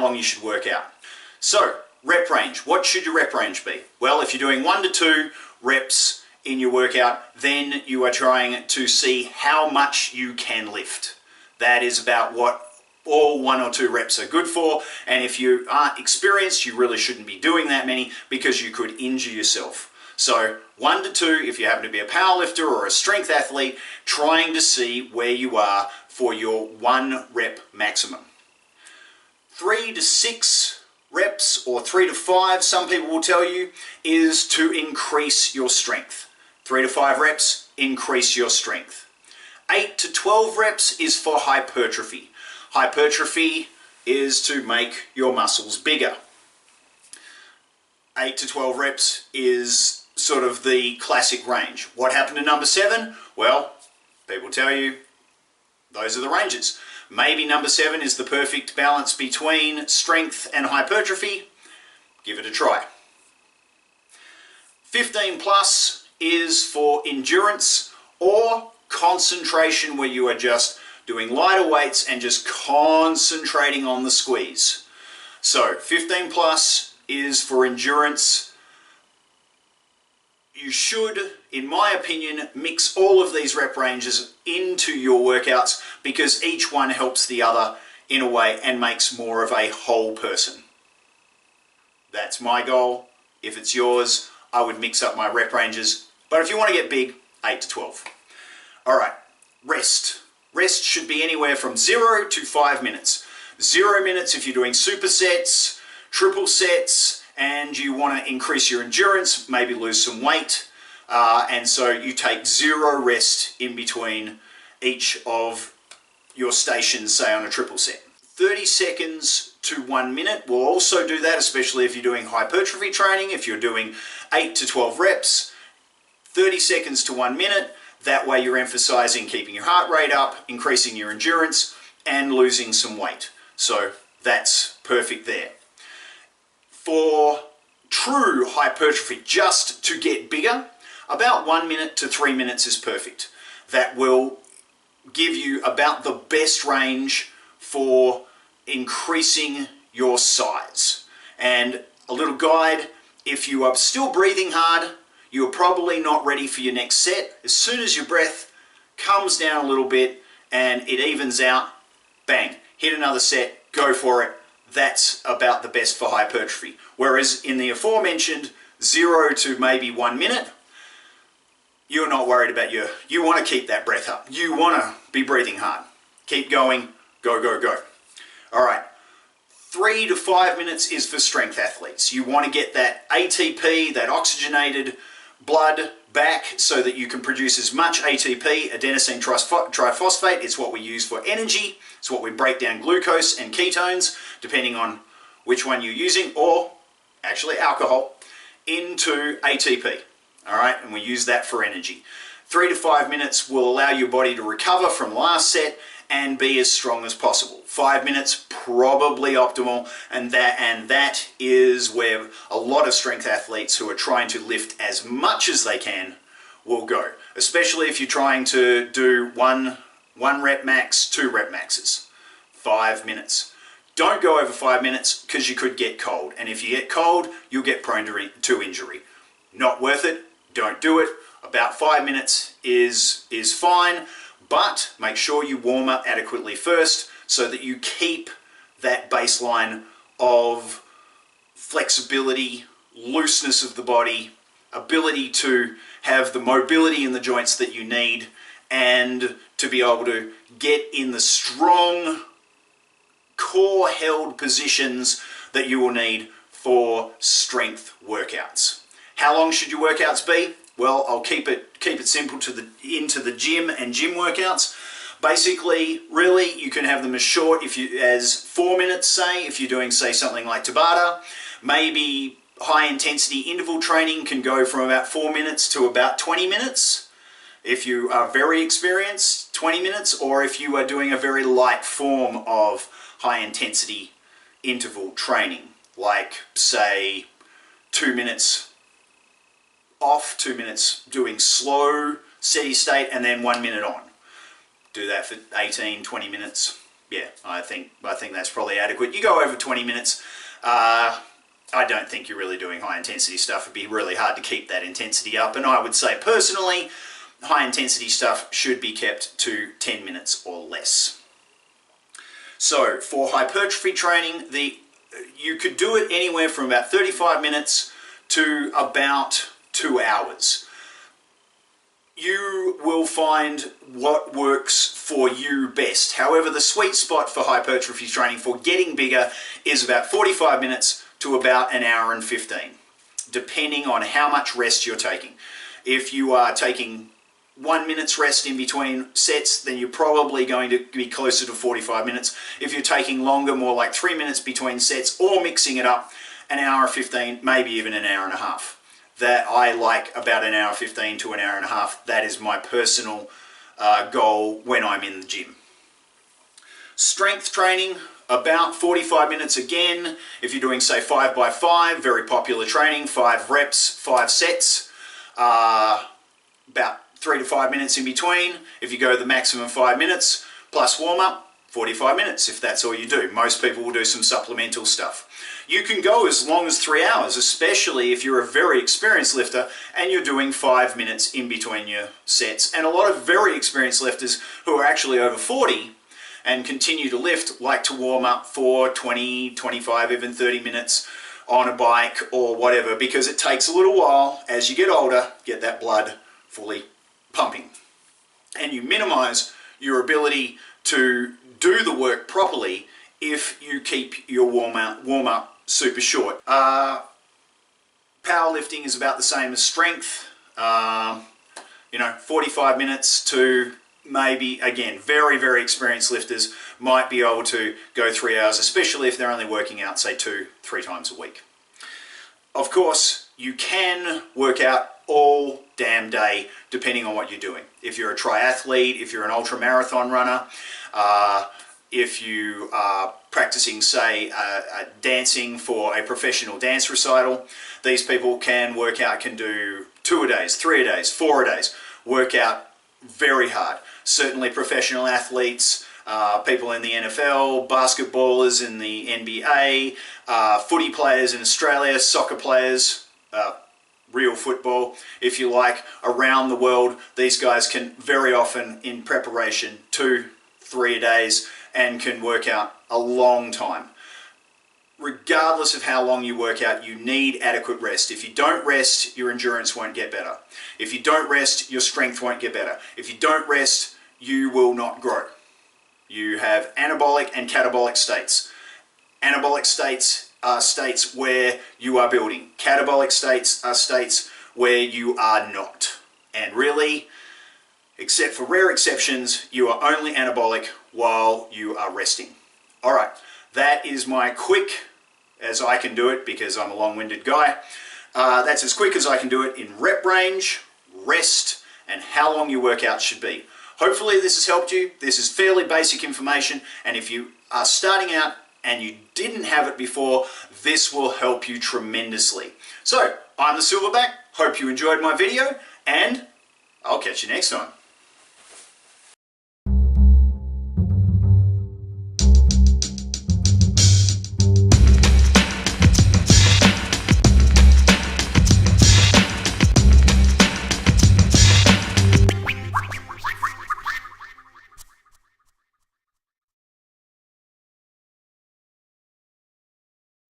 long you should work out. So, rep range. What should your rep range be? Well, if you're doing 1 to 2 reps in your workout, then you are trying to see how much you can lift. That is about what all 1 or 2 reps are good for, and if you aren't experienced, you really shouldn't be doing that many because you could injure yourself. So 1 to 2 if you happen to be a powerlifter or a strength athlete, trying to see where you are for your 1 rep maximum. 3 to 6 reps, or 3 to 5, some people will tell you, is to increase your strength. 3 to 5 reps, increase your strength. 8 to 12 reps is for hypertrophy. Hypertrophy is to make your muscles bigger. 8 to 12 reps is sort of the classic range. What happened to number 7? Well, people tell you those are the ranges. Maybe number 7 is the perfect balance between strength and hypertrophy. Give it a try. 15 plus is for endurance or concentration, where you are just doing lighter weights and just concentrating on the squeeze. So 15 plus is for endurance. You should, in my opinion, mix all of these rep ranges into your workouts because each one helps the other in a way and makes more of a whole person. That's my goal. If it's yours, I would mix up my rep ranges. But if you want to get big, 8 to 12. All right, rest. Rest should be anywhere from 0 to 5 minutes. 0 minutes if you're doing supersets, triple sets, and you want to increase your endurance, maybe lose some weight. And so you take 0 rest in between each of your stations, say on a triple set. 30 seconds to 1 minute will also do that, especially if you're doing hypertrophy training, if you're doing 8 to 12 reps. 30 seconds to 1 minute. That way you're emphasizing keeping your heart rate up, increasing your endurance, and losing some weight. So that's perfect there. For true hypertrophy, just to get bigger, about 1 minute to 3 minutes is perfect. That will give you about the best range for increasing your size. And a little guide, if you are still breathing hard, you're probably not ready for your next set. As soon as your breath comes down a little bit and it evens out, bang, hit another set, go for it. That's about the best for hypertrophy. Whereas in the aforementioned 0 to maybe 1 minute, you're not worried about you want to keep that breath up. You want to be breathing hard. Keep going, go, go, go. All right. 3 to 5 minutes is for strength athletes. You want to get that ATP, that oxygenated blood back so that you can produce as much ATP, adenosine triphosphate. It's what we use for energy. It's what we break down glucose and ketones, depending on which one you're using, or actually alcohol, into ATP. All right, and we use that for energy. 3 to 5 minutes will allow your body to recover from the last set and be as strong as possible. 5 minutes, probably optimal, and that is where a lot of strength athletes who are trying to lift as much as they can will go, especially if you're trying to do one rep max, 2 rep maxes. 5 minutes. Don't go over 5 minutes because you could get cold, and if you get cold, you'll get prone to injury. Not worth it. Don't do it. About 5 minutes is fine. But make sure you warm up adequately first so that you keep that baseline of flexibility, looseness of the body, ability to have the mobility in the joints that you need, and to be able to get in the strong core held positions that you will need for strength workouts. How long should your workouts be? Well, I'll keep it simple into the gym and gym workouts. Basically, really, you can have them as short as 4 minutes, say, if you're doing, say, something like Tabata. Maybe high intensity interval training can go from about 4 minutes to about 20 minutes. If you are very experienced, 20 minutes, or if you are doing a very light form of high intensity interval training, like, say, 2 minutes off, 2 minutes doing slow, steady state, and then 1 minute on. Do that for 18, 20 minutes. yeah, I think that's probably adequate. You go over 20 minutes, I don't think you're really doing high intensity stuff. It'd be really hard to keep that intensity up, and I would say personally, high intensity stuff should be kept to 10 minutes or less. So for hypertrophy training, you could do it anywhere from about 35 minutes to about 2 hours. You will find what works for you best. However, the sweet spot for hypertrophy training for getting bigger is about 45 minutes to about an hour and 15, depending on how much rest you're taking. If you are taking 1 minute's rest in between sets, then you're probably going to be closer to 45 minutes. If you're taking longer, more like 3 minutes between sets, or mixing it up, an hour 15, maybe even an hour and a half. That I like about an hour 15 to an hour and a half. That is my personal goal when I'm in the gym. Strength training, about 45 minutes again. If you're doing, say, 5x5, very popular training, 5 reps, 5 sets, about 3 to 5 minutes in between. If you go the maximum 5 minutes, plus warm-up, 45 minutes if that's all you do. Most people will do some supplemental stuff. You can go as long as 3 hours, especially if you're a very experienced lifter and you're doing 5 minutes in between your sets. And a lot of very experienced lifters who are actually over 40 and continue to lift like to warm up for 20, 25, even 30 minutes on a bike or whatever, because it takes a little while as you get older, get that blood fully pumping. And you minimize your ability to do the work properly if you keep your warm-up super short. Powerlifting is about the same as strength. 45 minutes to maybe, again, very, very experienced lifters might be able to go 3 hours, especially if they're only working out, say, 2-3 times a week. Of course, you can work out all damn day depending on what you're doing. If you're a triathlete, if you're an ultra marathon runner, if you are practicing, say, dancing for a professional dance recital, these people can work out, can do 2 a days, 3 a days, 4 a days, work out very hard. Certainly professional athletes, people in the NFL, basketballers in the NBA, footy players in Australia, soccer players, real football, if you like, around the world. These guys can very often, in preparation, 2-3 days, and can work out a long time. Regardless of how long you work out, you need adequate rest. If you don't rest, your endurance won't get better. If you don't rest, your strength won't get better. If you don't rest, you will not grow. You have anabolic and catabolic states. Anabolic states are states where you are building. Catabolic states are states where you are not. And really, except for rare exceptions, you are only anabolic while you are resting. All right, that is my quick, as I can do it because I'm a long-winded guy, that's as quick as I can do it in rep range, rest, and how long your workout should be. Hopefully this has helped you. This is fairly basic information, and if you are starting out and you didn't have it before, this will help you tremendously. So, I'm the Siverback. Hope you enjoyed my video, and I'll catch you next time.